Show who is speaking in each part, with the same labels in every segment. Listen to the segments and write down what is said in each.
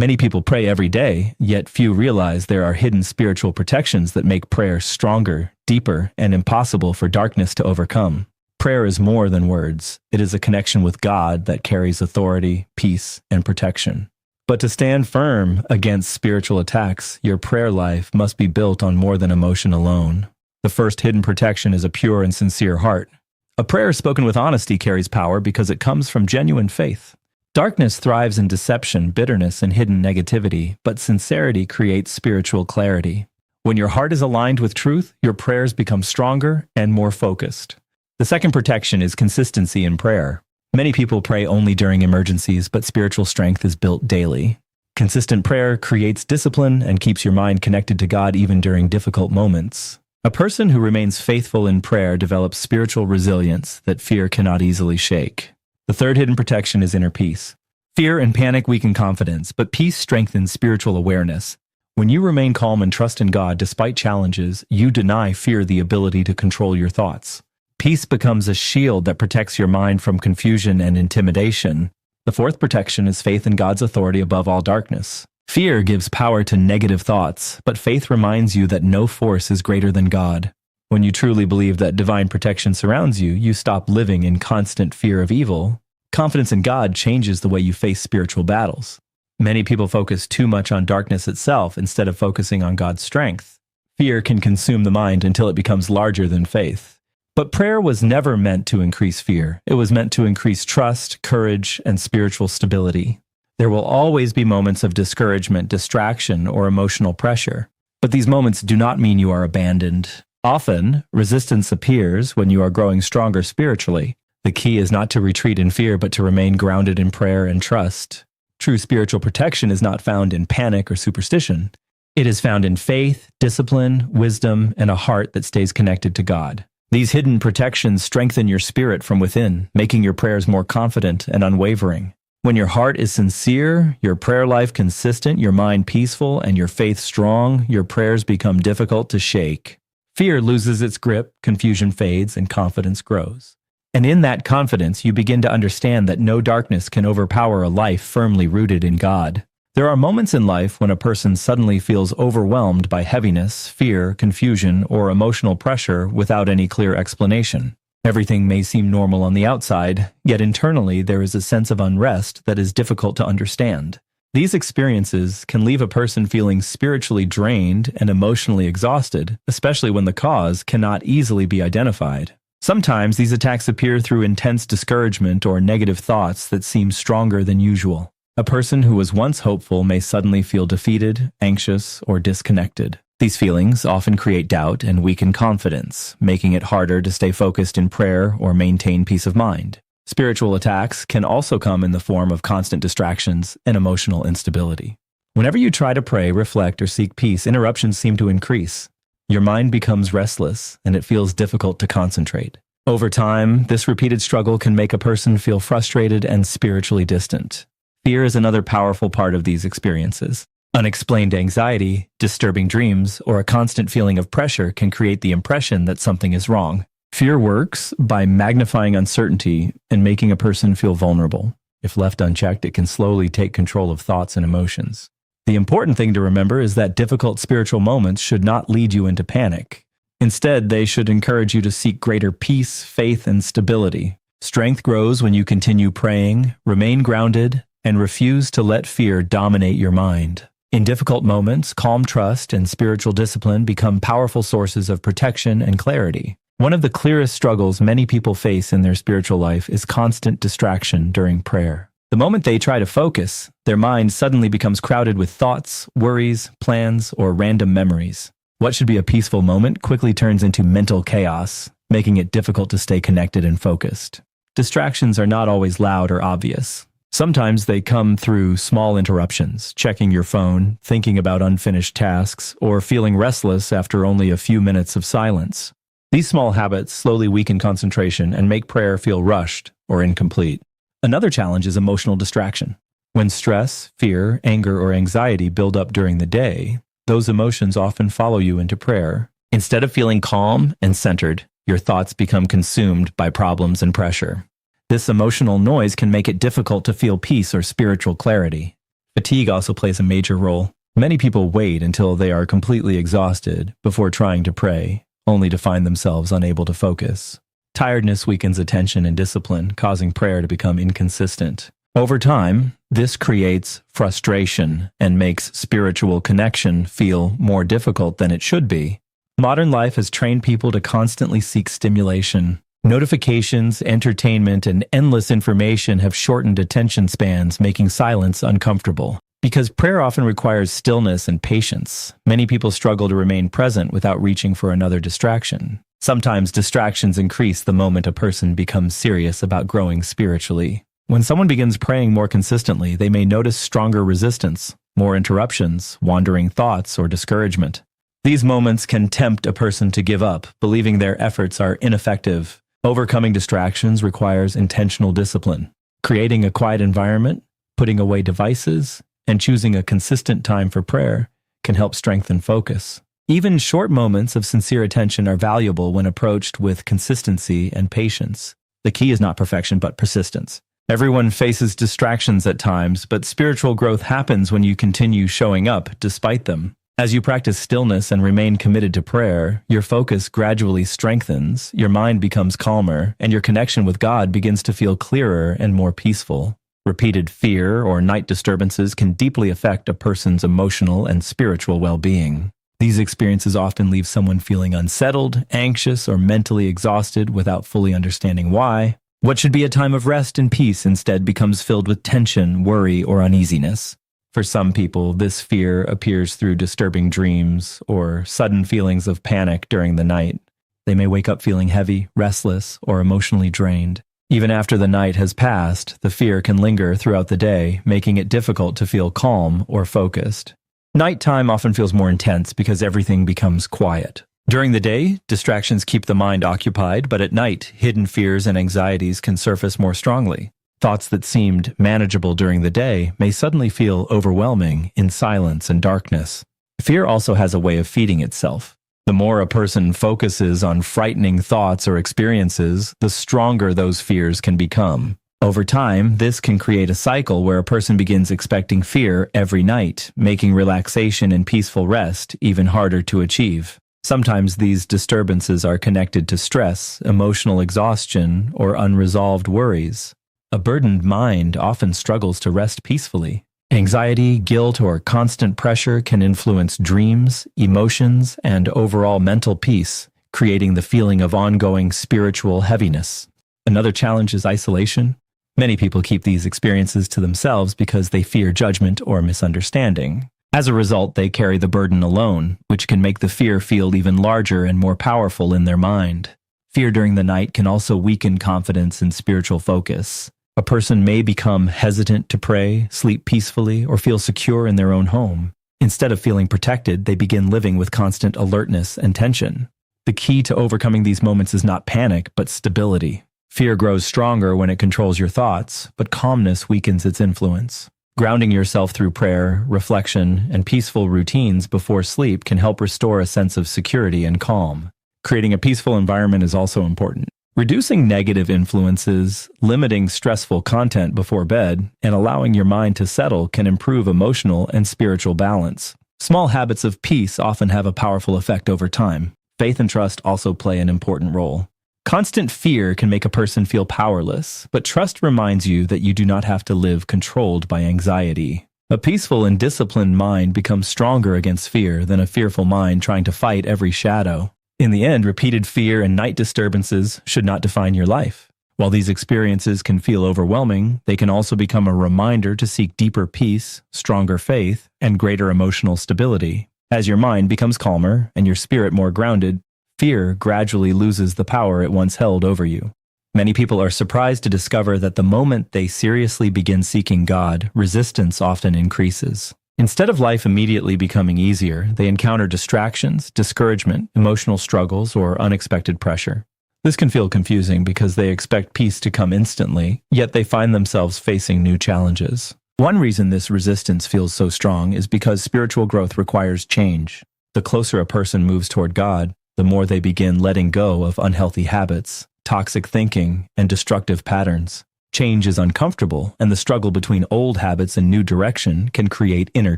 Speaker 1: Many people pray every day, yet few realize there are hidden spiritual protections that make prayer stronger, deeper, and impossible for darkness to overcome. Prayer is more than words. It is a connection with God that carries authority, peace, and protection. But to stand firm against spiritual attacks, your prayer life must be built on more than emotion alone. The first hidden protection is a pure and sincere heart. A prayer spoken with honesty carries power because it comes from genuine faith. Darkness thrives in deception, bitterness, and hidden negativity, but sincerity creates spiritual clarity. When your heart is aligned with truth, your prayers become stronger and more focused. The second protection is consistency in prayer. Many people pray only during emergencies, but spiritual strength is built daily. Consistent prayer creates discipline and keeps your mind connected to God even during difficult moments. A person who remains faithful in prayer develops spiritual resilience that fear cannot easily shake. The third hidden protection is inner peace. Fear and panic weaken confidence, but peace strengthens spiritual awareness. When you remain calm and trust in God despite challenges, you deny fear the ability to control your thoughts. Peace becomes a shield that protects your mind from confusion and intimidation. The fourth protection is faith in God's authority above all darkness. Fear gives power to negative thoughts, but faith reminds you that no force is greater than God. When you truly believe that divine protection surrounds you, you stop living in constant fear of evil. Confidence in God changes the way you face spiritual battles. Many people focus too much on darkness itself instead of focusing on God's strength. Fear can consume the mind until it becomes larger than faith. But prayer was never meant to increase fear. It was meant to increase trust, courage, and spiritual stability. There will always be moments of discouragement, distraction, or emotional pressure. But these moments do not mean you are abandoned. Often, resistance appears when you are growing stronger spiritually. The key is not to retreat in fear, but to remain grounded in prayer and trust. True spiritual protection is not found in panic or superstition. It is found in faith, discipline, wisdom, and a heart that stays connected to God. These hidden protections strengthen your spirit from within, making your prayers more confident and unwavering. When your heart is sincere, your prayer life consistent, your mind peaceful, and your faith strong, your prayers become difficult to shake. Fear loses its grip, confusion fades, and confidence grows. And in that confidence, you begin to understand that no darkness can overpower a life firmly rooted in God. There are moments in life when a person suddenly feels overwhelmed by heaviness, fear, confusion, or emotional pressure without any clear explanation. Everything may seem normal on the outside, yet internally there is a sense of unrest that is difficult to understand. These experiences can leave a person feeling spiritually drained and emotionally exhausted, especially when the cause cannot easily be identified. Sometimes these attacks appear through intense discouragement or negative thoughts that seem stronger than usual. A person who was once hopeful may suddenly feel defeated, anxious, or disconnected. These feelings often create doubt and weaken confidence, making it harder to stay focused in prayer or maintain peace of mind. Spiritual attacks can also come in the form of constant distractions and emotional instability. Whenever you try to pray, reflect, or seek peace, interruptions seem to increase. Your mind becomes restless, and it feels difficult to concentrate. Over time, this repeated struggle can make a person feel frustrated and spiritually distant. Fear is another powerful part of these experiences. Unexplained anxiety, disturbing dreams, or a constant feeling of pressure can create the impression that something is wrong. Fear works by magnifying uncertainty and making a person feel vulnerable. If left unchecked, it can slowly take control of thoughts and emotions. The important thing to remember is that difficult spiritual moments should not lead you into panic. Instead, they should encourage you to seek greater peace, faith, and stability. Strength grows when you continue praying, remain grounded, and refuse to let fear dominate your mind. In difficult moments, calm trust and spiritual discipline become powerful sources of protection and clarity. One of the clearest struggles many people face in their spiritual life is constant distraction during prayer. The moment they try to focus, their mind suddenly becomes crowded with thoughts, worries, plans, or random memories. What should be a peaceful moment quickly turns into mental chaos, making it difficult to stay connected and focused. Distractions are not always loud or obvious. Sometimes they come through small interruptions, checking your phone, thinking about unfinished tasks, or feeling restless after only a few minutes of silence. These small habits slowly weaken concentration and make prayer feel rushed or incomplete. Another challenge is emotional distraction. When stress, fear, anger, or anxiety build up during the day, those emotions often follow you into prayer. Instead of feeling calm and centered, your thoughts become consumed by problems and pressure. This emotional noise can make it difficult to feel peace or spiritual clarity. Fatigue also plays a major role. Many people wait until they are completely exhausted before trying to pray, only to find themselves unable to focus. Tiredness weakens attention and discipline, causing prayer to become inconsistent. Over time, this creates frustration and makes spiritual connection feel more difficult than it should be. Modern life has trained people to constantly seek stimulation. Notifications, entertainment, and endless information have shortened attention spans, making silence uncomfortable. Because prayer often requires stillness and patience, many people struggle to remain present without reaching for another distraction. Sometimes distractions increase the moment a person becomes serious about growing spiritually. When someone begins praying more consistently, they may notice stronger resistance, more interruptions, wandering thoughts, or discouragement. These moments can tempt a person to give up, believing their efforts are ineffective. Overcoming distractions requires intentional discipline. Creating a quiet environment, putting away devices, and choosing a consistent time for prayer can help strengthen focus. Even short moments of sincere attention are valuable when approached with consistency and patience. The key is not perfection, but persistence. Everyone faces distractions at times, but spiritual growth happens when you continue showing up despite them. As you practice stillness and remain committed to prayer, your focus gradually strengthens, your mind becomes calmer, and your connection with God begins to feel clearer and more peaceful. Repeated fear or night disturbances can deeply affect a person's emotional and spiritual well-being. These experiences often leave someone feeling unsettled, anxious, or mentally exhausted without fully understanding why. What should be a time of rest and peace instead becomes filled with tension, worry, or uneasiness. For some people, this fear appears through disturbing dreams or sudden feelings of panic during the night. They may wake up feeling heavy, restless, or emotionally drained. Even after the night has passed, the fear can linger throughout the day, making it difficult to feel calm or focused. Nighttime often feels more intense because everything becomes quiet. During the day, distractions keep the mind occupied, but at night, hidden fears and anxieties can surface more strongly. Thoughts that seemed manageable during the day may suddenly feel overwhelming in silence and darkness. Fear also has a way of feeding itself. The more a person focuses on frightening thoughts or experiences, the stronger those fears can become. Over time, this can create a cycle where a person begins expecting fear every night, making relaxation and peaceful rest even harder to achieve. Sometimes these disturbances are connected to stress, emotional exhaustion, or unresolved worries. A burdened mind often struggles to rest peacefully. Anxiety, guilt, or constant pressure can influence dreams, emotions, and overall mental peace, creating the feeling of ongoing spiritual heaviness. Another challenge is isolation. Many people keep these experiences to themselves because they fear judgment or misunderstanding. As a result, they carry the burden alone, which can make the fear feel even larger and more powerful in their mind. Fear during the night can also weaken confidence and spiritual focus. A person may become hesitant to pray, sleep peacefully, or feel secure in their own home. Instead of feeling protected, they begin living with constant alertness and tension. The key to overcoming these moments is not panic, but stability. Fear grows stronger when it controls your thoughts, but calmness weakens its influence. Grounding yourself through prayer, reflection, and peaceful routines before sleep can help restore a sense of security and calm. Creating a peaceful environment is also important. Reducing negative influences, limiting stressful content before bed, and allowing your mind to settle can improve emotional and spiritual balance. Small habits of peace often have a powerful effect over time. Faith and trust also play an important role. Constant fear can make a person feel powerless, but trust reminds you that you do not have to live controlled by anxiety. A peaceful and disciplined mind becomes stronger against fear than a fearful mind trying to fight every shadow. In the end, repeated fear and night disturbances should not define your life. While these experiences can feel overwhelming, they can also become a reminder to seek deeper peace, stronger faith, and greater emotional stability. As your mind becomes calmer and your spirit more grounded, fear gradually loses the power it once held over you. Many people are surprised to discover that the moment they seriously begin seeking God, resistance often increases. Instead of life immediately becoming easier, they encounter distractions, discouragement, emotional struggles, or unexpected pressure. This can feel confusing because they expect peace to come instantly, yet they find themselves facing new challenges. One reason this resistance feels so strong is because spiritual growth requires change. The closer a person moves toward God, the more they begin letting go of unhealthy habits, toxic thinking, and destructive patterns. Change is uncomfortable, and the struggle between old habits and new direction can create inner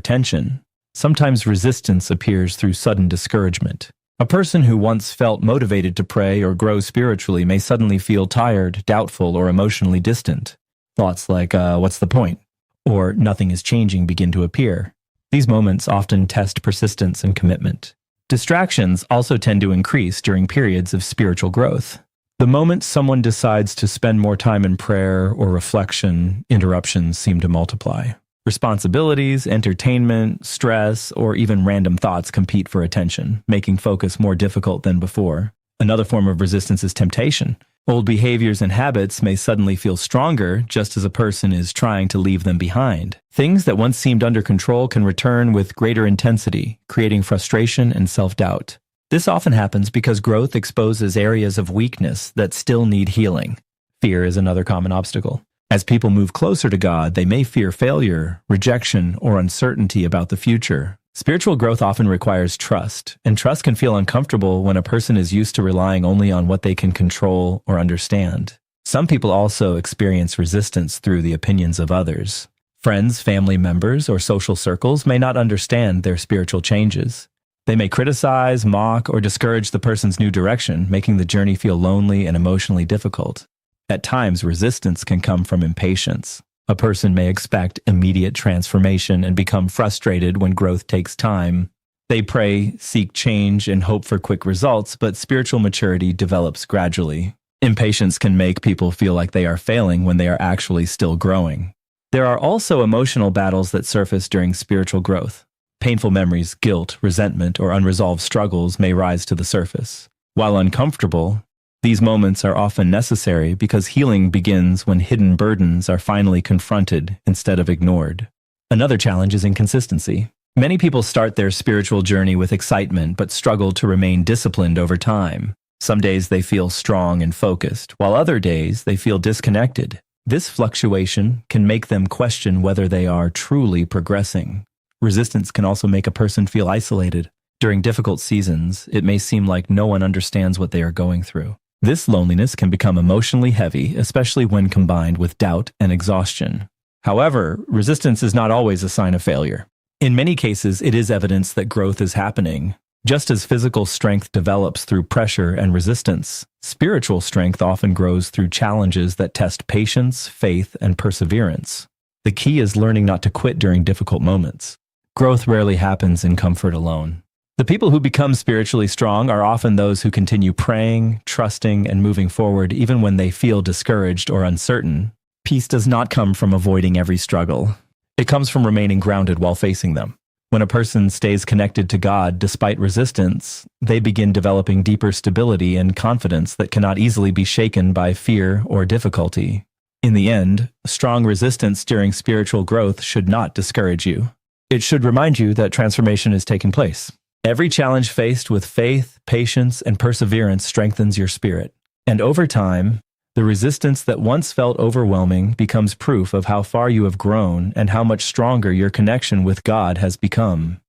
Speaker 1: tension. Sometimes resistance appears through sudden discouragement. A person who once felt motivated to pray or grow spiritually may suddenly feel tired, doubtful, or emotionally distant. Thoughts like, what's the point? Or nothing is changing begin to appear. These moments often test persistence and commitment. Distractions also tend to increase during periods of spiritual growth. The moment someone decides to spend more time in prayer or reflection, interruptions seem to multiply. Responsibilities, entertainment, stress, or even random thoughts compete for attention, making focus more difficult than before. Another form of resistance is temptation. Old behaviors and habits may suddenly feel stronger just as a person is trying to leave them behind. Things that once seemed under control can return with greater intensity, creating frustration and self-doubt. This often happens because growth exposes areas of weakness that still need healing. Fear is another common obstacle. As people move closer to God, they may fear failure, rejection, or uncertainty about the future. Spiritual growth often requires trust, and trust can feel uncomfortable when a person is used to relying only on what they can control or understand. Some people also experience resistance through the opinions of others. Friends, family members, or social circles may not understand their spiritual changes. They may criticize, mock, or discourage the person's new direction, making the journey feel lonely and emotionally difficult. At times, resistance can come from impatience. A person may expect immediate transformation and become frustrated when growth takes time. They pray, seek change, and hope for quick results, but spiritual maturity develops gradually. Impatience can make people feel like they are failing when they are actually still growing. There are also emotional battles that surface during spiritual growth. Painful memories, guilt, resentment, or unresolved struggles may rise to the surface. While uncomfortable, these moments are often necessary because healing begins when hidden burdens are finally confronted instead of ignored. Another challenge is inconsistency. Many people start their spiritual journey with excitement but struggle to remain disciplined over time. Some days they feel strong and focused, while other days they feel disconnected. This fluctuation can make them question whether they are truly progressing. Resistance can also make a person feel isolated. During difficult seasons, it may seem like no one understands what they are going through. This loneliness can become emotionally heavy, especially when combined with doubt and exhaustion. However, resistance is not always a sign of failure. In many cases, it is evidence that growth is happening. Just as physical strength develops through pressure and resistance, spiritual strength often grows through challenges that test patience, faith, and perseverance. The key is learning not to quit during difficult moments. Growth rarely happens in comfort alone. The people who become spiritually strong are often those who continue praying, trusting, and moving forward even when they feel discouraged or uncertain. Peace does not come from avoiding every struggle. It comes from remaining grounded while facing them. When a person stays connected to God despite resistance, they begin developing deeper stability and confidence that cannot easily be shaken by fear or difficulty. In the end, strong resistance during spiritual growth should not discourage you. It should remind you that transformation is taking place. Every challenge faced with faith, patience, and perseverance strengthens your spirit. And over time, the resistance that once felt overwhelming becomes proof of how far you have grown and how much stronger your connection with God has become.